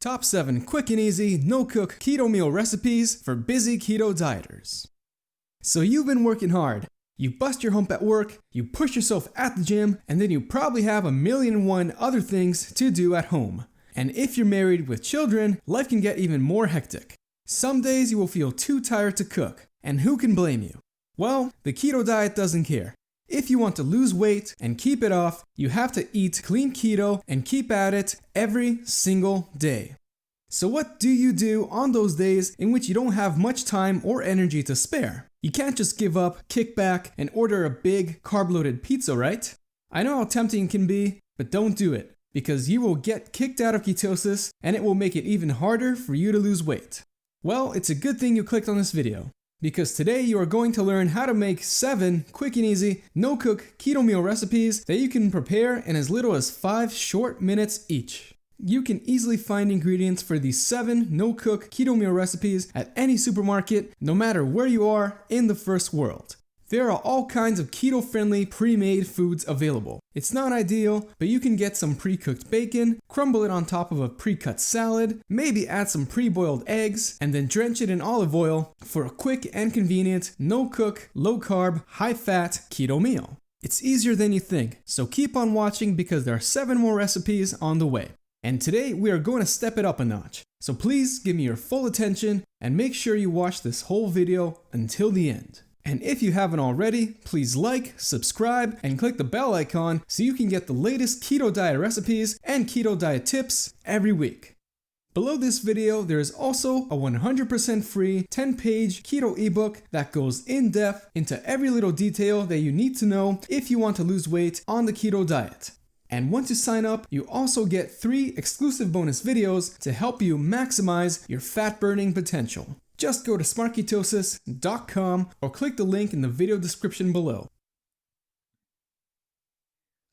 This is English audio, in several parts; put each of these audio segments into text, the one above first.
Top 7 quick and easy, no-cook keto meal recipes for busy keto dieters. So you've been working hard. You bust your hump at work, you push yourself at the gym, and then you probably have 1,000,001 other things to do at home. And if you're married with children, life can get even more hectic. Some days you will feel too tired to cook, and who can blame you? Well, the keto diet doesn't care. If you want to lose weight and keep it off, you have to eat clean keto and keep at it every single day. So what do you do on those days in which you don't have much time or energy to spare? You can't just give up, kick back, and order a big carb-loaded pizza, right? I know how tempting it can be, but don't do it, because you will get kicked out of ketosis and it will make it even harder for you to lose weight. Well, it's a good thing you clicked on this video, because today you are going to learn how to make 7 quick and easy, no-cook keto meal recipes that you can prepare in as little as 5 short minutes each. You can easily find ingredients for these 7 no-cook keto meal recipes at any supermarket, no matter where you are in the first world. There are all kinds of keto-friendly pre-made foods available. It's not ideal, but you can get some pre-cooked bacon, crumble it on top of a pre-cut salad, maybe add some pre-boiled eggs, and then drench it in olive oil for a quick and convenient, no-cook, low-carb, high-fat keto meal. It's easier than you think, so keep on watching because there are 7 more recipes on the way. And today we are going to step it up a notch. So please give me your full attention and make sure you watch this whole video until the end. And if you haven't already, please like, subscribe, and click the bell icon so you can get the latest keto diet recipes and keto diet tips every week. Below this video, there is also a 100% free 10-page keto ebook that goes in depth into every little detail that you need to know if you want to lose weight on the keto diet. And once you sign up, you also get 3 exclusive bonus videos to help you maximize your fat burning potential. Just go to smartketosis.com or click the link in the video description below.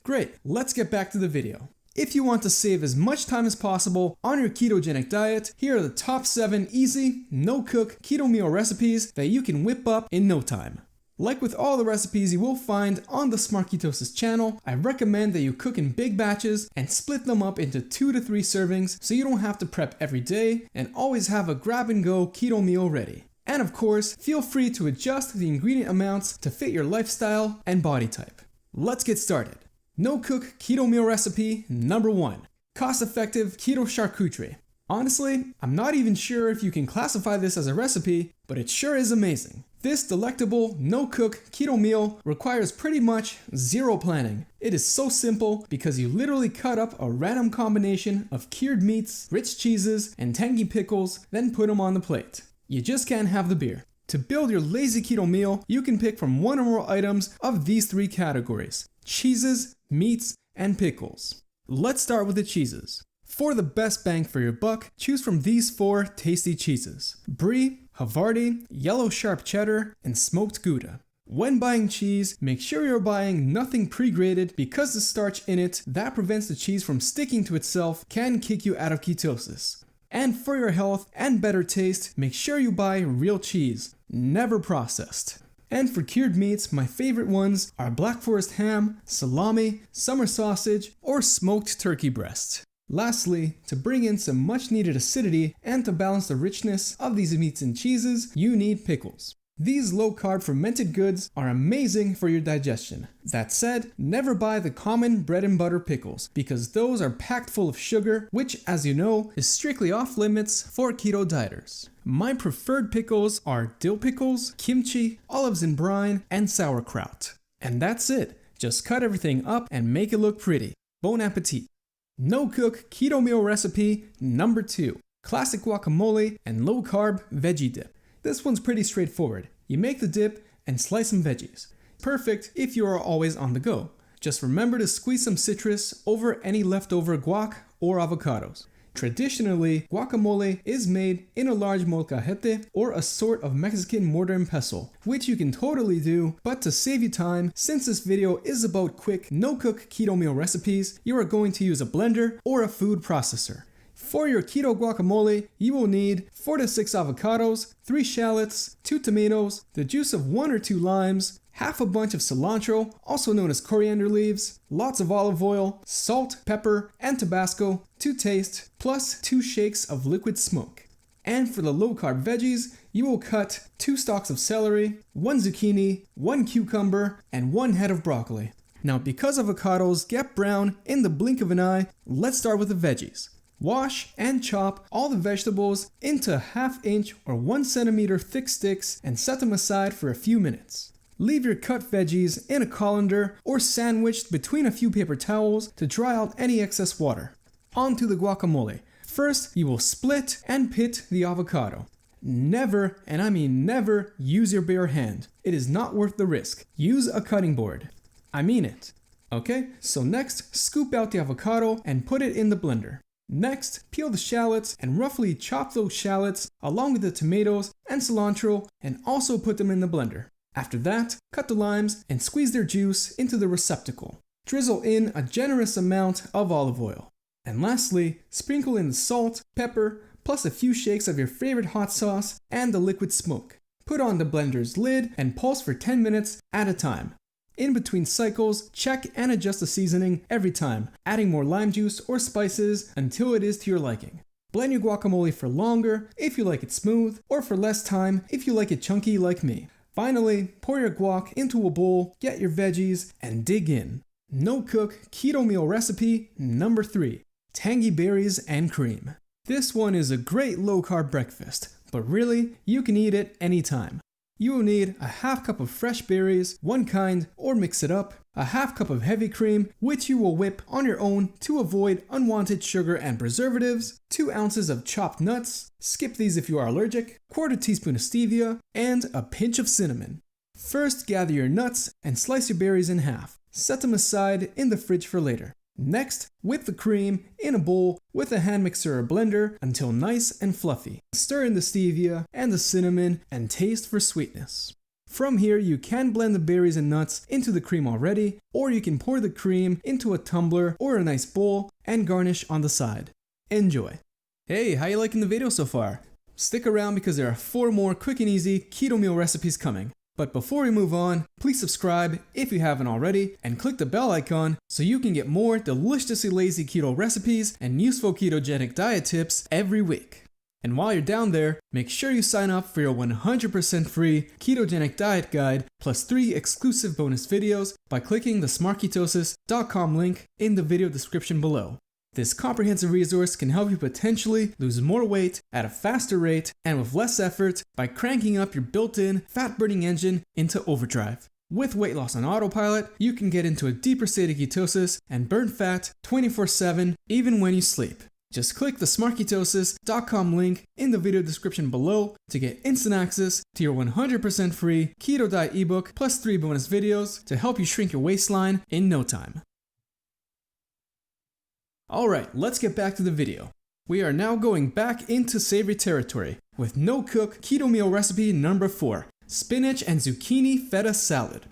Great, let's get back to the video. If you want to save as much time as possible on your ketogenic diet, here are the top 7 easy, no-cook keto meal recipes that you can whip up in no time. Like with all the recipes you will find on the Smart Ketosis channel, I recommend that you cook in big batches and split them up into 2 to 3 servings so you don't have to prep every day and always have a grab-and-go keto meal ready. And of course, feel free to adjust the ingredient amounts to fit your lifestyle and body type. Let's get started. No-cook keto meal recipe number 1. Cost-effective keto charcuterie. Honestly, I'm not even sure if you can classify this as a recipe, but it sure is amazing. This delectable, no-cook keto meal requires pretty much 0 planning. It is so simple because you literally cut up a random combination of cured meats, rich cheeses, and tangy pickles, then put them on the plate. You just can't have the beer. To build your lazy keto meal, you can pick from 1 or more items of these 3 categories: cheeses, meats, and pickles. Let's start with the cheeses. For the best bang for your buck, choose from these 4 tasty cheeses: Brie, Havarti, yellow sharp cheddar, and smoked Gouda. When buying cheese, make sure you're buying nothing pre-grated because the starch in it that prevents the cheese from sticking to itself can kick you out of ketosis. And for your health and better taste, make sure you buy real cheese, never processed. And for cured meats, my favorite ones are Black Forest ham, salami, summer sausage, or smoked turkey breast. Lastly, to bring in some much needed acidity and to balance the richness of these meats and cheeses, you need pickles. These low-carb fermented goods are amazing for your digestion. That said, never buy the common bread and butter pickles because those are packed full of sugar, which, as you know, is strictly off limits for keto dieters. My preferred pickles are dill pickles, kimchi, olives in brine, and sauerkraut. And that's it. Just cut everything up and make it look pretty. Bon appetit! No-cook keto meal recipe number 2. Classic guacamole and low-carb veggie dip. This one's pretty straightforward. You make the dip and slice some veggies. Perfect if you are always on the go. Just remember to squeeze some citrus over any leftover guac or avocados. Traditionally, guacamole is made in a large molcajete or a sort of Mexican mortar and pestle, which you can totally do, but to save you time, since this video is about quick, no-cook keto meal recipes, you are going to use a blender or a food processor. For your keto guacamole, you will need 4 to 6 avocados, 3 shallots, 2 tomatoes, the juice of 1 or 2 limes, half a bunch of cilantro, also known as coriander leaves, lots of olive oil, salt, pepper, and Tabasco to taste, plus 2 shakes of liquid smoke. And for the low-carb veggies, you will cut 2 stalks of celery, 1 zucchini, 1 cucumber, and 1 head of broccoli. Now, because avocados get brown in the blink of an eye, let's start with the veggies. Wash and chop all the vegetables into 1/2 inch or 1 centimeter thick sticks and set them aside for a few minutes. Leave your cut veggies in a colander or sandwiched between a few paper towels to dry out any excess water. On to the guacamole. First, you will split and pit the avocado. Never, and I mean never, use your bare hand. It is not worth the risk. Use a cutting board. I mean it. Okay, so next, scoop out the avocado and put it in the blender. Next, peel the shallots and roughly chop those shallots along with the tomatoes and cilantro and also put them in the blender. After that, cut the limes and squeeze their juice into the receptacle. Drizzle in a generous amount of olive oil. And lastly, sprinkle in the salt, pepper, plus a few shakes of your favorite hot sauce and the liquid smoke. Put on the blender's lid and pulse for 10 minutes at a time. In between cycles, check and adjust the seasoning every time, adding more lime juice or spices until it is to your liking. Blend your guacamole for longer if you like it smooth, or for less time if you like it chunky like me. Finally, pour your guac into a bowl, get your veggies, and dig in. No-cook keto meal recipe number 3, tangy berries and cream. This one is a great low-carb breakfast, but really, you can eat it anytime. You will need a 1/2 cup of fresh berries, one kind, or mix it up, a 1/2 cup of heavy cream, which you will whip on your own to avoid unwanted sugar and preservatives, 2 ounces of chopped nuts, skip these if you are allergic, 1/4 teaspoon of stevia, and a pinch of cinnamon. First, gather your nuts and slice your berries in half. Set them aside in the fridge for later. Next, whip the cream in a bowl with a hand mixer or blender until nice and fluffy. Stir in the stevia and the cinnamon and taste for sweetness. From here, you can blend the berries and nuts into the cream already, or you can pour the cream into a tumbler or a nice bowl and garnish on the side. Enjoy! Hey, how you liking the video so far? Stick around because there are 4 more quick and easy keto meal recipes coming. But before we move on, please subscribe if you haven't already and click the bell icon so you can get more deliciously lazy keto recipes and useful ketogenic diet tips every week. And while you're down there, make sure you sign up for your 100% free ketogenic diet guide plus 3 exclusive bonus videos by clicking the smartketosis.com link in the video description below. This comprehensive resource can help you potentially lose more weight at a faster rate and with less effort by cranking up your built-in fat-burning engine into overdrive. With weight loss on autopilot, you can get into a deeper state of ketosis and burn fat 24/7 even when you sleep. Just click the smartketosis.com link in the video description below to get instant access to your 100% free keto diet ebook plus 3 bonus videos to help you shrink your waistline in no time. Alright, let's get back to the video. We are now going back into savory territory with no-cook keto meal recipe number 4, spinach and zucchini feta salad.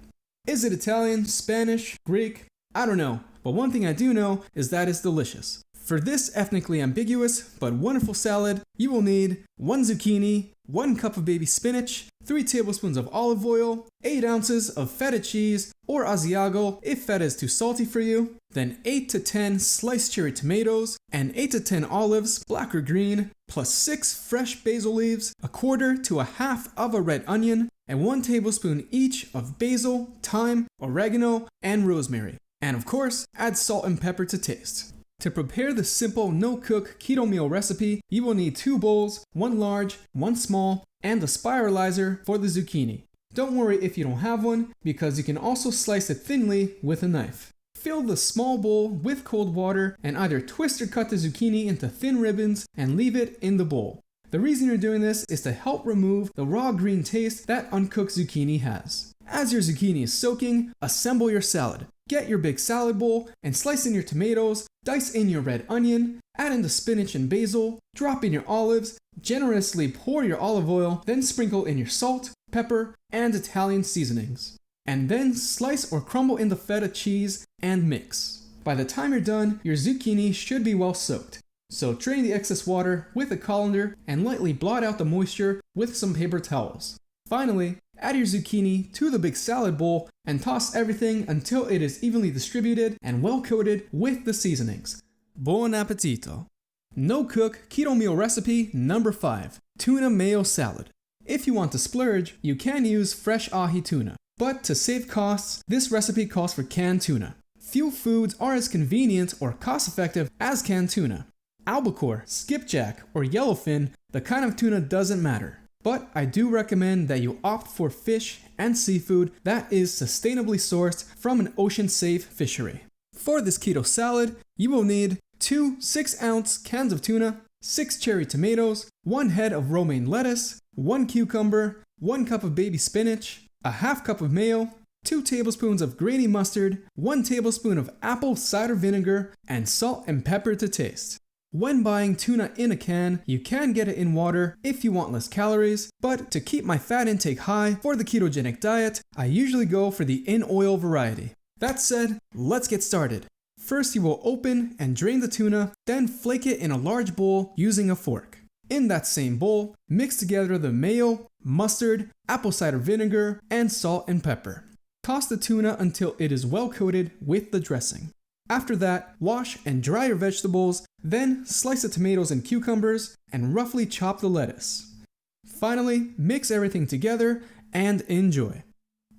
Is it Italian, Spanish, Greek? I don't know, but one thing I do know is that it's delicious. For this ethnically ambiguous but wonderful salad, you will need 1 zucchini, 1 cup of baby spinach, 3 tablespoons of olive oil, 8 ounces of feta cheese or Asiago if feta is too salty for you, then 8 to 10 sliced cherry tomatoes, and 8 to 10 olives, black or green, plus 6 fresh basil leaves, 1/4 to 1/2 of a red onion, and 1 tablespoon each of basil, thyme, oregano, and rosemary. And of course, add salt and pepper to taste. To prepare the simple no-cook keto meal recipe, you will need 2 bowls, 1 large, 1 small, and a spiralizer for the zucchini. Don't worry if you don't have one, because you can also slice it thinly with a knife. Fill the small bowl with cold water and either twist or cut the zucchini into thin ribbons and leave it in the bowl. The reason you're doing this is to help remove the raw green taste that uncooked zucchini has. As your zucchini is soaking, assemble your salad. Get your big salad bowl and slice in your tomatoes, dice in your red onion, add in the spinach and basil, drop in your olives, generously pour your olive oil, then sprinkle in your salt, pepper, and Italian seasonings. And then slice or crumble in the feta cheese and mix. By the time you're done, your zucchini should be well soaked. So drain the excess water with a colander and lightly blot out the moisture with some paper towels. Finally, add your zucchini to the big salad bowl and toss everything until it is evenly distributed and well coated with the seasonings. Buon appetito! No-cook keto meal recipe number 5, tuna mayo salad. If you want to splurge, you can use fresh ahi tuna, but to save costs, this recipe calls for canned tuna. Few foods are as convenient or cost-effective as canned tuna. Albacore, skipjack, or yellowfin, the kind of tuna doesn't matter. But I do recommend that you opt for fish and seafood that is sustainably sourced from an ocean-safe fishery. For this keto salad, you will need 2 6-ounce cans of tuna, 6 cherry tomatoes, 1 head of romaine lettuce, 1 cucumber, 1 cup of baby spinach, a half cup of mayo, 2 tablespoons of grainy mustard, 1 tablespoon of apple cider vinegar, and salt and pepper to taste. When buying tuna in a can, you can get it in water if you want less calories, but to keep my fat intake high for the ketogenic diet, I usually go for the in oil variety. That said, let's get started. First, you will open and drain the tuna, then flake it in a large bowl using a fork. In that same bowl, mix together the mayo, mustard, apple cider vinegar, and salt and pepper. Toss the tuna until it is well coated with the dressing. After that, wash and dry your vegetables, then slice the tomatoes and cucumbers, and roughly chop the lettuce. Finally, mix everything together and enjoy.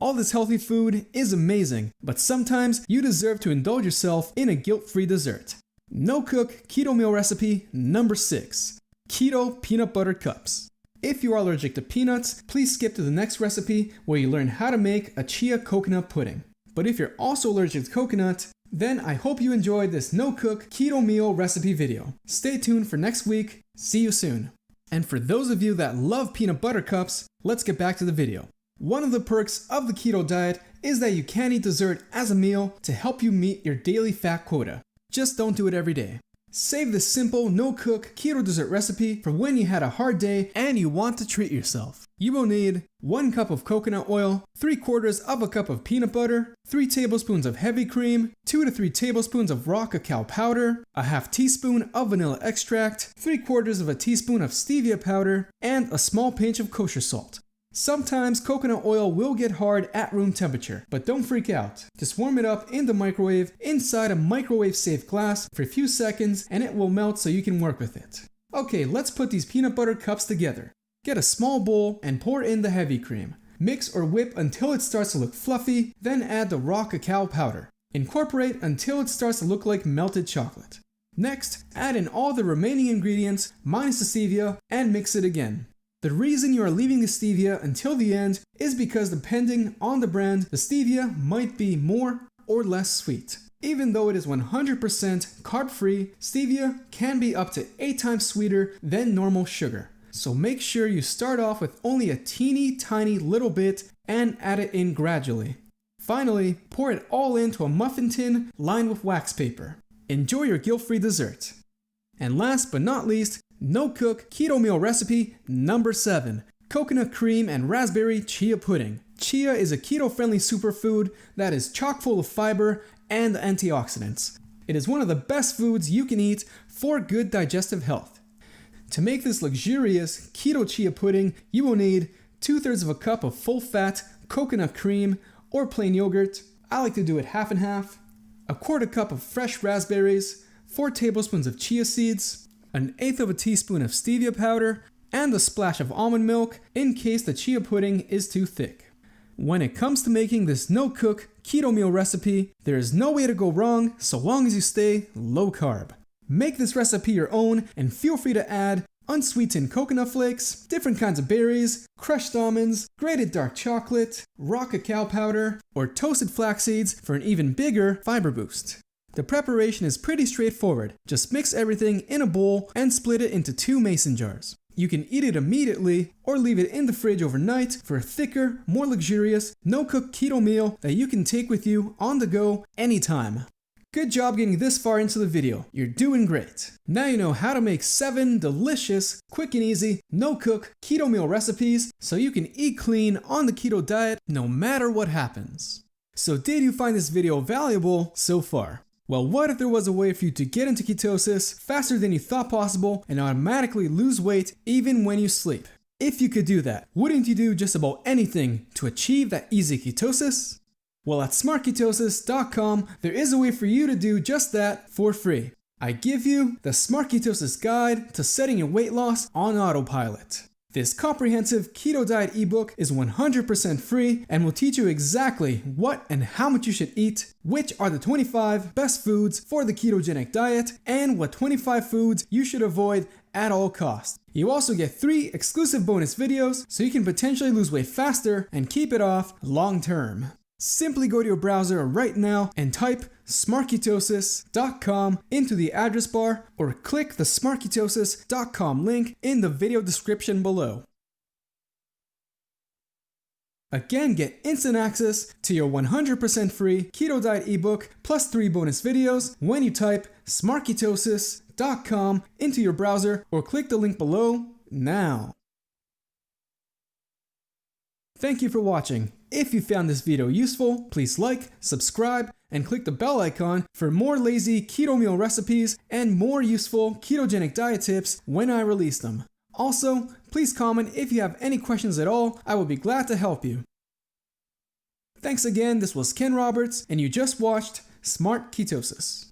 All this healthy food is amazing, but sometimes you deserve to indulge yourself in a guilt-free dessert. No-cook keto meal recipe number 6, keto peanut butter cups. If you are allergic to peanuts, please skip to the next recipe where you learn how to make a chia coconut pudding. But if you're also allergic to coconut, then I hope you enjoyed this no-cook keto meal recipe video. Stay tuned for next week. See you soon. And for those of you that love peanut butter cups, let's get back to the video. One of the perks of the keto diet is that you can eat dessert as a meal to help you meet your daily fat quota. Just don't do it every day. Save this simple, no-cook keto dessert recipe for when you had a hard day and you want to treat yourself. You will need 1 cup of coconut oil, 3/4 of a cup of peanut butter, 3 tablespoons of heavy cream, 2 to 3 tablespoons of raw cacao powder, a half teaspoon of vanilla extract, 3/4 of a teaspoon of stevia powder, and a small pinch of kosher salt. Sometimes coconut oil will get hard at room temperature, but don't freak out. Just warm it up in the microwave inside a microwave-safe glass for a few seconds and it will melt so you can work with it. Okay, let's put these peanut butter cups together. Get a small bowl and pour in the heavy cream. Mix or whip until it starts to look fluffy, then add the raw cacao powder. Incorporate until it starts to look like melted chocolate. Next, add in all the remaining ingredients minus the stevia and mix it again. The reason you are leaving the stevia until the end is because depending on the brand, the stevia might be more or less sweet. Even though it is 100% carb-free, stevia can be up to 8 times sweeter than normal sugar. So make sure you start off with only a teeny tiny little bit and add it in gradually. Finally, pour it all into a muffin tin lined with wax paper. Enjoy your guilt-free dessert. And last but not least, no-cook keto meal recipe number 7, coconut cream and raspberry chia pudding. Chia is a keto-friendly superfood that is chock full of fiber and antioxidants. It is one of the best foods you can eat for good digestive health. To make this luxurious keto chia pudding, you will need 2/3 of a cup of full-fat coconut cream or plain yogurt. I like to do it half and half. 1/4 cup of fresh raspberries, 4 tablespoons of chia seeds, 1/8 of a teaspoon of stevia powder, and a splash of almond milk in case the chia pudding is too thick. When it comes to making this no-cook keto meal recipe, there is no way to go wrong so long as you stay low carb. Make this recipe your own and feel free to add unsweetened coconut flakes, different kinds of berries, crushed almonds, grated dark chocolate, raw cacao powder, or toasted flax seeds for an even bigger fiber boost. The preparation is pretty straightforward. Just mix everything in a bowl and split it into 2 mason jars. You can eat it immediately or leave it in the fridge overnight for a thicker, more luxurious, no-cook keto meal that you can take with you on the go anytime. Good job getting this far into the video. You're doing great. Now you know how to make 7 delicious, quick and easy, no-cook keto meal recipes so you can eat clean on the keto diet no matter what happens. So did you find this video valuable so far? Well, what if there was a way for you to get into ketosis faster than you thought possible and automatically lose weight even when you sleep? If you could do that, wouldn't you do just about anything to achieve that easy ketosis? Well, at smartketosis.com, there is a way for you to do just that for free. I give you the Smart Ketosis Guide to Setting Your Weight Loss on Autopilot. This comprehensive keto diet ebook is 100% free and will teach you exactly what and how much you should eat, which are the 25 best foods for the ketogenic diet, and what 25 foods you should avoid at all costs. You also get 3 exclusive bonus videos so you can potentially lose weight faster and keep it off long term. Simply go to your browser right now and type smartketosis.com into the address bar or click the smartketosis.com link in the video description below. Again, get instant access to your 100% free keto diet ebook plus 3 bonus videos when you type smartketosis.com into your browser or click the link below now. Thank you for watching. If you found this video useful, please like, subscribe, and click the bell icon for more lazy keto meal recipes and more useful ketogenic diet tips when I release them. Also, please comment if you have any questions at all. I will be glad to help you. Thanks again, this was Ken Roberts, and you just watched Smart Ketosis.